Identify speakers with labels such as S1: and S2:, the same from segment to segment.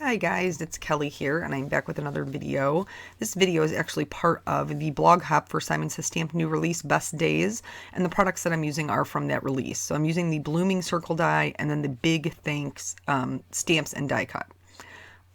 S1: Hi guys, it's Kelly here and I'm back with another video. This video is actually part of the blog hop for Simon Says Stamp new release Best Days, and the products that I'm using are from that release. So I'm using the Blooming Circle die and then the Big Thanks stamps and die cut.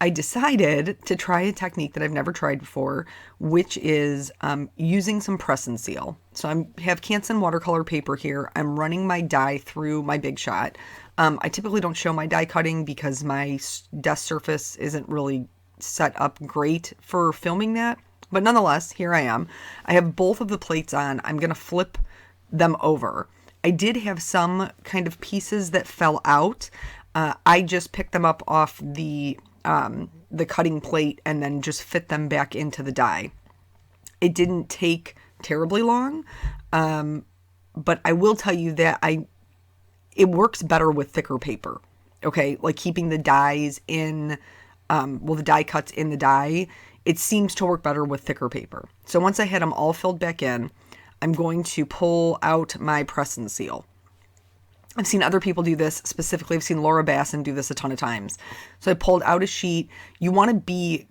S1: I decided to try a technique that I've never tried before, which is using some press and seal. So I have Canson watercolor paper here. I'm running my die through my Big Shot. I typically don't show my die cutting because my desk surface isn't really set up great for filming that. But nonetheless, here I am. I have both of the plates on. I'm going to flip them over. I did have some kind of pieces that fell out. I just picked them up off the cutting plate and then just fit them back into the die. It didn't take terribly long, but I will tell you that it works better with thicker paper. Okay, like keeping the dies in, the die cuts in the die, it seems to work better with thicker paper. So once I had them all filled back in, I'm going to pull out my press and seal. I've seen other people do this. Specifically, I've seen Laura Basson do this a ton of times. So I pulled out a sheet. You want to be,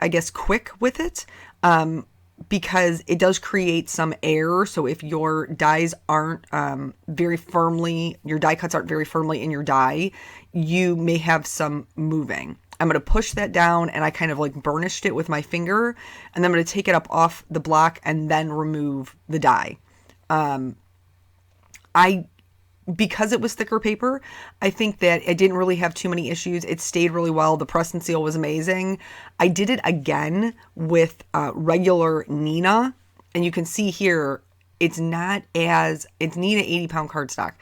S1: I guess, quick with it because it does create some air. So if your dies aren't your die cuts aren't very firmly in your die, you may have some moving. I'm going to push that down and I kind of like burnished it with my finger, and then I'm going to take it up off the block and then remove the die. Because it was thicker paper, I think that it didn't really have too many issues. It stayed really well. The press and seal was amazing. I did it again with regular Neenah, and you can see here, it's Neenah 80-pound cardstock.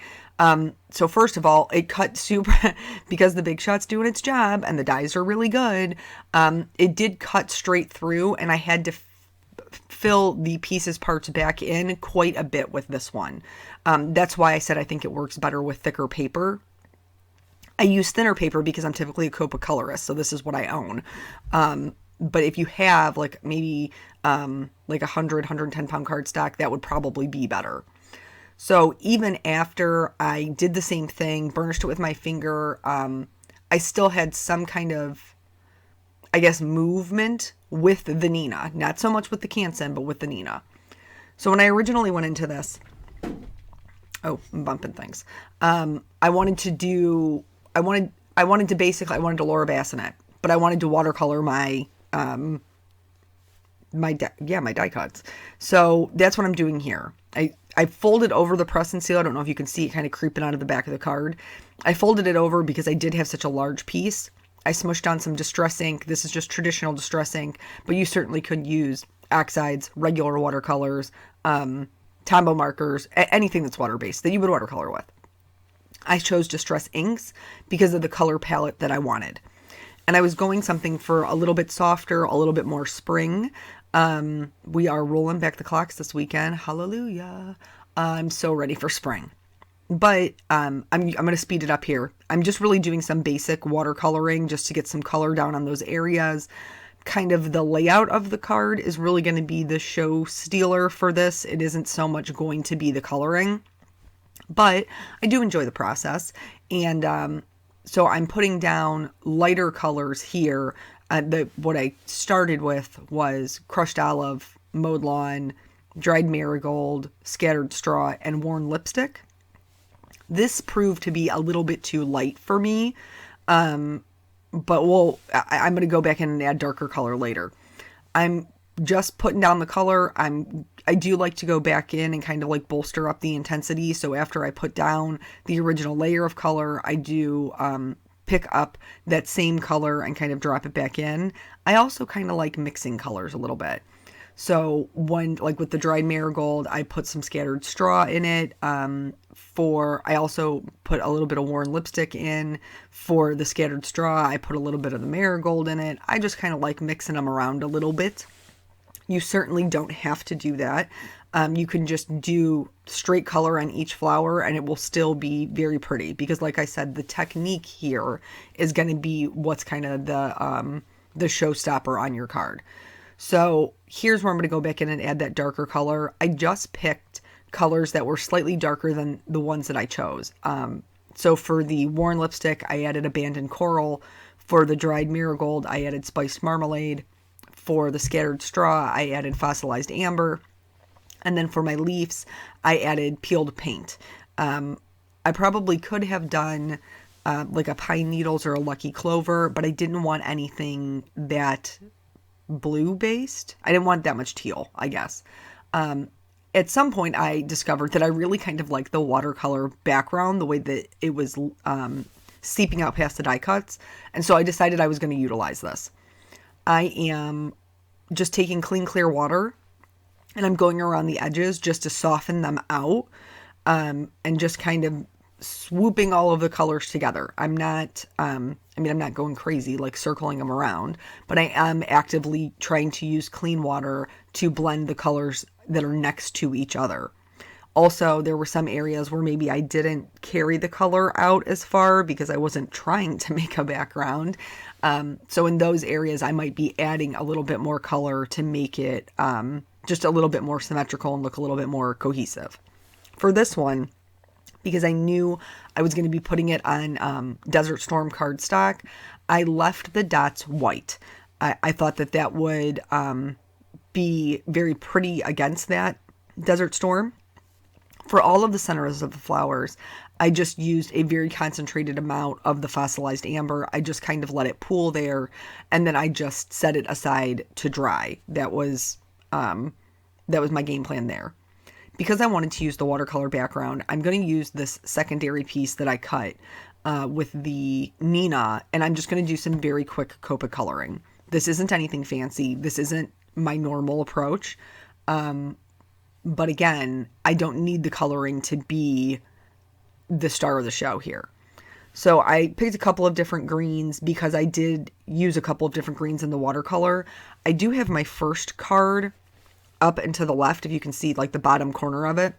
S1: So first of all, it cut super, because the Big Shot's doing its job and the dies are really good. It did cut straight through, and I had to fill the pieces parts back in quite a bit with this one. That's why I said I think it works better with thicker paper. I use thinner paper because I'm typically a Copic colorist, so this is what I own. But if you have like maybe like 110 pound cardstock, that would probably be better. So even after I did the same thing, burnished it with my finger, I still had some kind of, I guess, movement with the Neenah. Not so much with the Canson, but with the Neenah. So when I originally went into this, I'm bumping things. I wanted to Laura Basson it, but I wanted to watercolor my die cuts. So that's what I'm doing here. I folded over the press and seal. I don't know if you can see it kind of creeping out of the back of the card. I folded it over because I did have such a large piece. I smushed on some distress ink. This is just traditional distress ink, but you certainly could use oxides, regular watercolors, Tombow markers, anything that's water-based that you would watercolor with. I chose distress inks because of the color palette that I wanted. And I was going something for a little bit softer, a little bit more spring. We are rolling back the clocks this weekend. Hallelujah. I'm so ready for spring. But I'm going to speed it up here. I'm just really doing some basic watercoloring just to get some color down on those areas. Kind of the layout of the card is really going to be the show stealer for this. It isn't so much going to be the coloring. But I do enjoy the process. And so I'm putting down lighter colors here. What I started with was crushed olive, mowed lawn, dried marigold, scattered straw, and worn lipstick. This proved to be a little bit too light for me, but I'm going to go back in and add darker color later. I'm just putting down the color. I do like to go back in and kind of like bolster up the intensity. So after I put down the original layer of color, I do pick up that same color and kind of drop it back in. I also kind of like mixing colors a little bit. So like with the dried marigold, I put some scattered straw in it. I also put a little bit of worn lipstick in. For the scattered straw, I put a little bit of the marigold in it. I just kind of like mixing them around a little bit. You certainly don't have to do that. You can just do straight color on each flower and it will still be very pretty because, like I said, the technique here is going to be what's kind of the showstopper on your card. So here's where I'm going to go back in and add that darker color. I just picked colors that were slightly darker than the ones that I chose. So for the worn lipstick, I added abandoned coral. For the dried marigold, I added spiced marmalade. For the scattered straw, I added fossilized amber. And then for my leaves, I added peeled paint. I probably could have done like a pine needles or a lucky clover, but I didn't want anything that blue based. I didn't want that much teal, I guess. At some point, I discovered that I really kind of like the watercolor background, the way that it was seeping out past the die cuts. And so I decided I was going to utilize this. I am just taking clean, clear water, and I'm going around the edges just to soften them out, and just kind of swooping all of the colors together. I'm not going crazy, like circling them around, but I am actively trying to use clean water to blend the colors that are next to each other. Also, there were some areas where maybe I didn't carry the color out as far because I wasn't trying to make a background. So in those areas, I might be adding a little bit more color to make it just a little bit more symmetrical and look a little bit more cohesive. For this one, because I knew I was going to be putting it on Desert Storm cardstock, I left the dots white. I thought that that would be very pretty against that Desert Storm. For all of the centers of the flowers, I just used a very concentrated amount of the fossilized amber. I just kind of let it pool there, and then I just set it aside to dry. That was my game plan there. Because I wanted to use the watercolor background, I'm going to use this secondary piece that I cut with the Nina, and I'm just going to do some very quick Copic coloring. This isn't anything fancy. This isn't my normal approach. But again, I don't need the coloring to be the star of the show here. So I picked a couple of different greens because I did use a couple of different greens in the watercolor. I do have my first card up and to the left, if you can see like the bottom corner of it,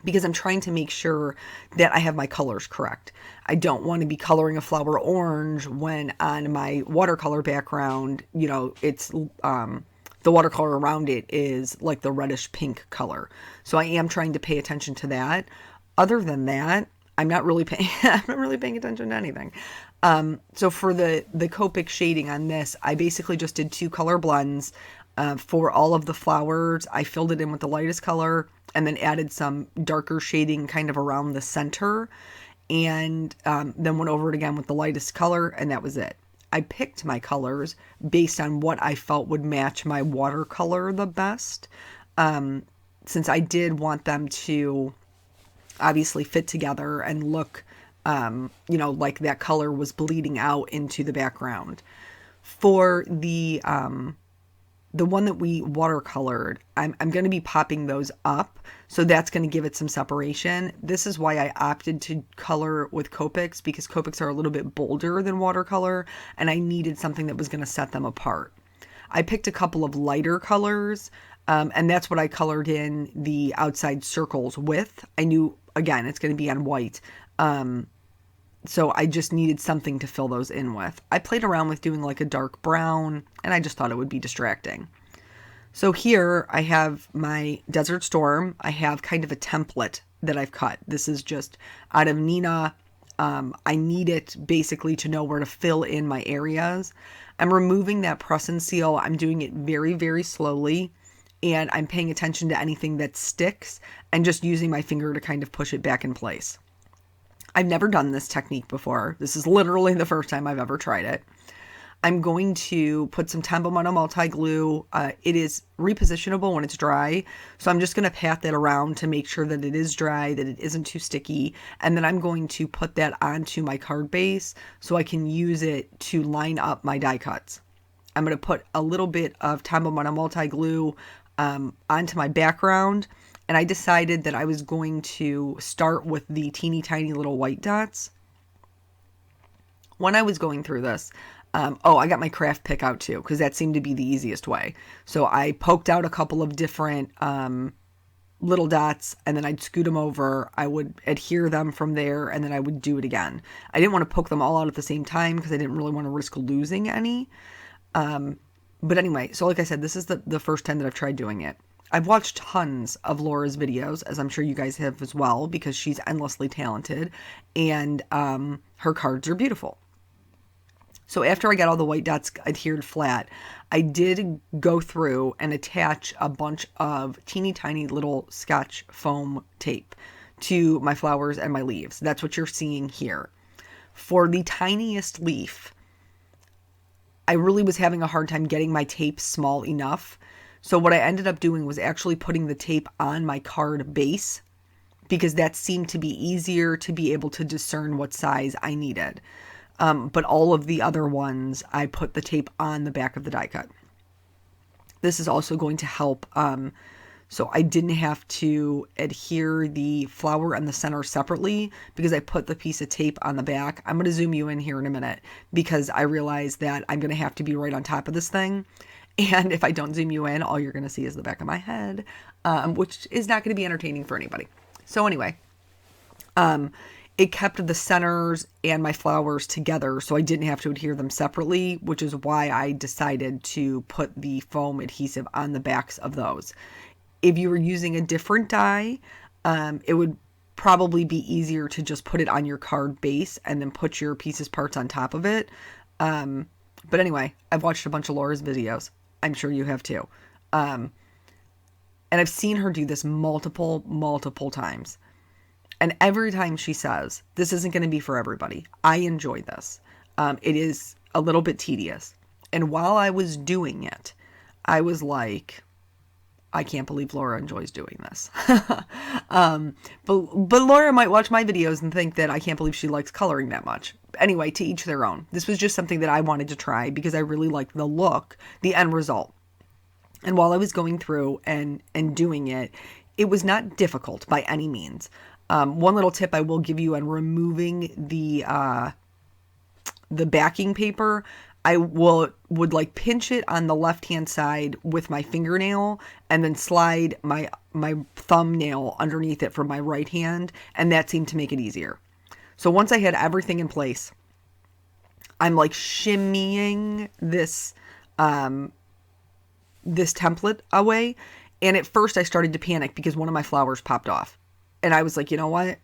S1: because I'm trying to make sure that I have my colors correct. I don't want to be coloring a flower orange when on my watercolor background, it's the watercolor around it is like the reddish pink color. So I am trying to pay attention to that. Other than that, I'm not really paying attention to anything. So for the Copic shading on this, I basically just did 2 color blends. For all of the flowers, I filled it in with the lightest color and then added some darker shading kind of around the center, and then went over it again with the lightest color, and that was it. I picked my colors based on what I felt would match my watercolor the best, since I did want them to obviously fit together and look, like that color was bleeding out into the background. For the one that we watercolored, I'm going to be popping those up, so that's going to give it some separation. This is why I opted to color with Copics, because Copics are a little bit bolder than watercolor, and I needed something that was going to set them apart. I picked a couple of lighter colors, and that's what I colored in the outside circles with. I knew, again, it's going to be on white, so I just needed something to fill those in with. I played around with doing like a dark brown, and I just thought it would be distracting. So here I have my Desert Storm. I have kind of a template that I've cut. This is just out of Nina. I need it basically to know where to fill in my areas. I'm removing that press and seal. I'm doing it very, very slowly, and I'm paying attention to anything that sticks and just using my finger to kind of push it back in place. I've never done this technique before. This is literally the first time I've ever tried it. I'm going to put some Tombow Mono multi-glue. It is repositionable when it's dry, so I'm just going to pat that around to make sure that it is dry, that it isn't too sticky, and then I'm going to put that onto my card base so I can use it to line up my die cuts. I'm going to put a little bit of Tombow Mono multi-glue onto my background, and I decided that I was going to start with the teeny tiny little white dots. When I was going through this, I got my craft pick out too, because that seemed to be the easiest way. So I poked out a couple of different little dots, and then I'd scoot them over. I would adhere them from there, and then I would do it again. I didn't want to poke them all out at the same time because I didn't really want to risk losing any. But anyway, so like I said, this is the first time that I've tried doing it. I've watched tons of Laura's videos, as I'm sure you guys have as well, because she's endlessly talented, and her cards are beautiful. So after I got all the white dots adhered flat, I did go through and attach a bunch of teeny tiny little Scotch foam tape to my flowers and my leaves. That's what you're seeing here. For the tiniest leaf, I really was having a hard time getting my tape small enough. So what I ended up doing was actually putting the tape on my card base, because that seemed to be easier to be able to discern what size I needed. But all of the other ones, I put the tape on the back of the die cut. This is also going to help, so I didn't have to adhere the flower and the center separately, because I put the piece of tape on the back. I'm going to zoom you in here in a minute, because I realize that I'm going to have to be right on top of this thing. And if I don't zoom you in, all you're going to see is the back of my head, which is not going to be entertaining for anybody. So anyway, it kept the centers and my flowers together, so I didn't have to adhere them separately, which is why I decided to put the foam adhesive on the backs of those. If you were using a different die, it would probably be easier to just put it on your card base and then put your pieces parts on top of it. But anyway, I've watched a bunch of Laura's videos. I'm sure you have too. And I've seen her do this multiple times. And every time she says, this isn't going to be for everybody. I enjoy this. It is a little bit tedious. And while I was doing it, I was like, I can't believe Laura enjoys doing this. But Laura might watch my videos and think that I can't believe she likes coloring that much. Anyway, to each their own. This was just something that I wanted to try because I really liked the look, the end result. And while I was going through and doing it, it was not difficult by any means. One little tip I will give you on removing the backing paper, I would like pinch it on the left-hand side with my fingernail and then slide my thumbnail underneath it from my right hand, and that seemed to make it easier. So once I had everything in place, I'm like shimmying this template away, and at first I started to panic because one of my flowers popped off. And I was like, you know what?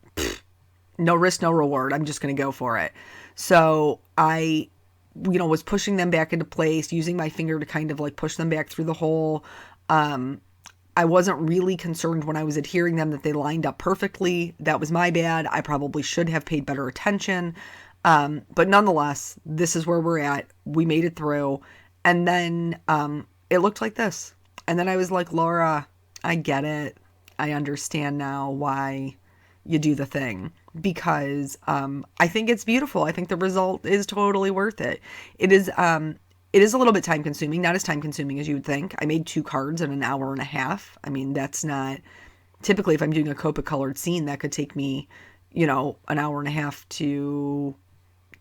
S1: No risk, no reward. I'm just going to go for it. So I, was pushing them back into place, using my finger to kind of like push them back through the hole. I wasn't really concerned when I was adhering them that they lined up perfectly. That was my bad. I probably should have paid better attention. But nonetheless, this is where we're at. We made it through. And then it looked like this. And then I was like, Laura, I get it. I understand now why you do the thing, because I think it's beautiful. I think the result is totally worth it. It is a little bit time consuming, not as time consuming as you would think. I made 2 cards in an hour and a half. I mean, that's not typically, if I'm doing a Copic colored scene, that could take me, an hour and a half to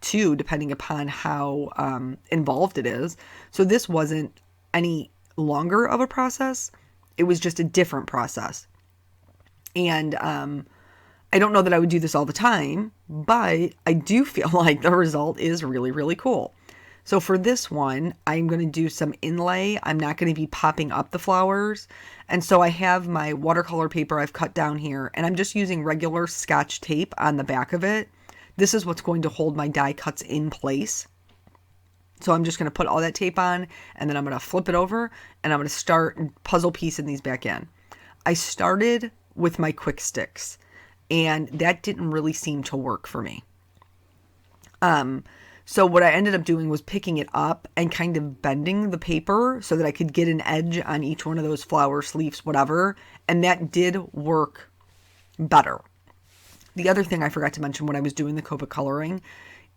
S1: 2, depending upon how involved it is. So this wasn't any longer of a process. It was just a different process. And I don't know that I would do this all the time, but I do feel like the result is really, really cool. So for this one, I'm going to do some inlay. I'm not going to be popping up the flowers. And so I have my watercolor paper I've cut down here, and I'm just using regular Scotch tape on the back of it. This is what's going to hold my die cuts in place. So I'm just going to put all that tape on, and then I'm going to flip it over, and I'm going to start puzzle piecing these back in. I started with my quick sticks, and that didn't really seem to work for me. So what I ended up doing was picking it up and kind of bending the paper so that I could get an edge on each one of those flowers, leaves, whatever, and that did work better. The other thing I forgot to mention when I was doing the Copic coloring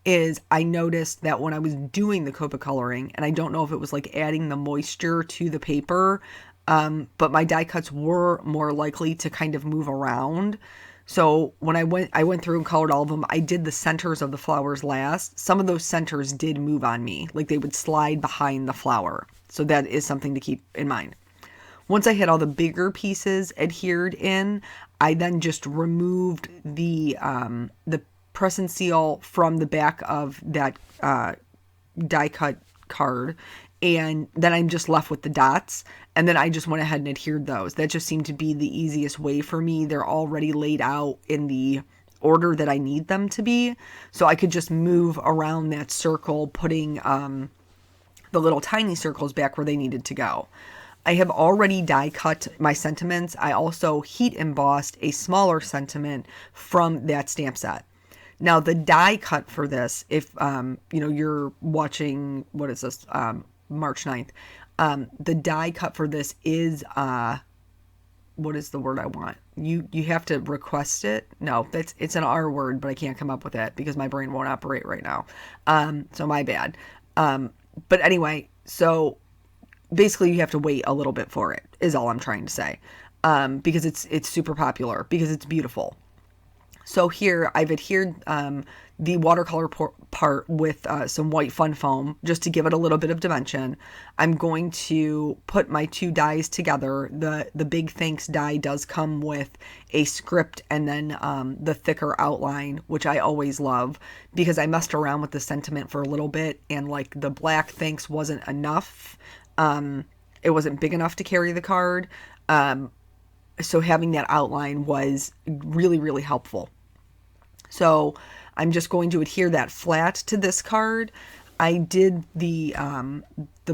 S1: is I noticed that when I was doing the Copic coloring, and I don't know if it was like adding the moisture to the paper, but my die cuts were more likely to kind of move around. So when I went through and colored all of them, I did the centers of the flowers last. Some of those centers did move on me, like they would slide behind the flower. So that is something to keep in mind. Once I had all the bigger pieces adhered in, I then just removed the press and seal from the back of that die cut card, and then I'm just left with the dots, and then I just went ahead and adhered those. That just seemed to be the easiest way for me. They're already laid out in the order that I need them to be. So I could just move around that circle, putting the little tiny circles back where they needed to go. I have already die cut my sentiments. I also heat embossed a smaller sentiment from that stamp set. Now the die cut for this, if you're watching, what is this, March 9th, the die cut for this is what is the word I want? You have to request it. No, it's an R word, but I can't come up with it because my brain won't operate right now. So my bad. But anyway, so basically you have to wait a little bit for it, is all I'm trying to say. Because it's super popular, because it's beautiful. So here I've adhered the watercolor part with some white fun foam just to give it a little bit of dimension. I'm going to put my two dies together. The Big Thanks die does come with a script and then the thicker outline, which I always love, because I messed around with the sentiment for a little bit, and like the black thanks wasn't enough. It wasn't big enough to carry the card. So having that outline was really, really helpful. So I'm just going to adhere that flat to this card. I did the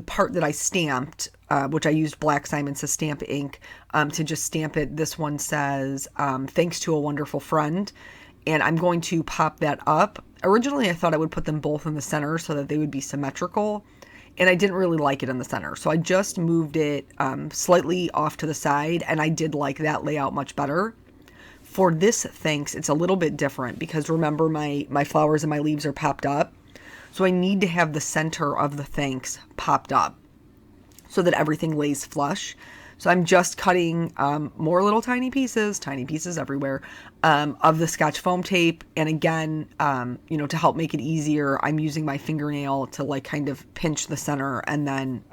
S1: part that I stamped, which I used Black Simon Says Stamp ink to just stamp it. This one says, thanks to a wonderful friend. And I'm going to pop that up. Originally, I thought I would put them both in the center so that they would be symmetrical. And I didn't really like it in the center. So I just moved it slightly off to the side. And I did like that layout much better. For this thanks, it's a little bit different because remember my flowers and my leaves are popped up. So I need to have the center of the thanks popped up so that everything lays flush. So I'm just cutting more little tiny pieces everywhere, of the Scotch foam tape. And again, to help make it easier, I'm using my fingernail to like kind of pinch the center and then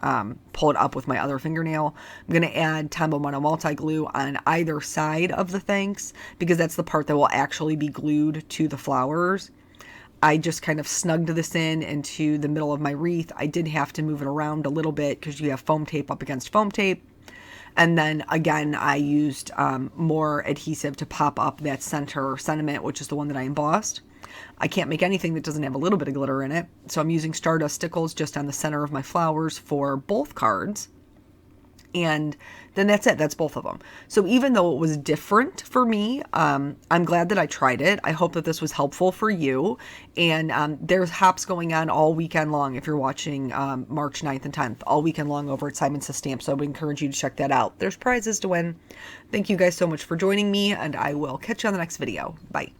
S1: pull it up with my other fingernail. I'm going to add Tombow Mono multi-glue on either side of the thanks because that's the part that will actually be glued to the flowers. I just kind of snugged this into the middle of my wreath. I did have to move it around a little bit because you have foam tape up against foam tape. And then again, I used more adhesive to pop up that center sentiment, which is the one that I embossed. I can't make anything that doesn't have a little bit of glitter in it. So I'm using Stardust Stickles just on the center of my flowers for both cards. And then that's it. That's both of them. So even though it was different for me, I'm glad that I tried it. I hope that this was helpful for you. And there's hops going on all weekend long if you're watching March 9th and 10th, all weekend long over at Simon Says Stamp. So I would encourage you to check that out. There's prizes to win. Thank you guys so much for joining me, and I will catch you on the next video. Bye.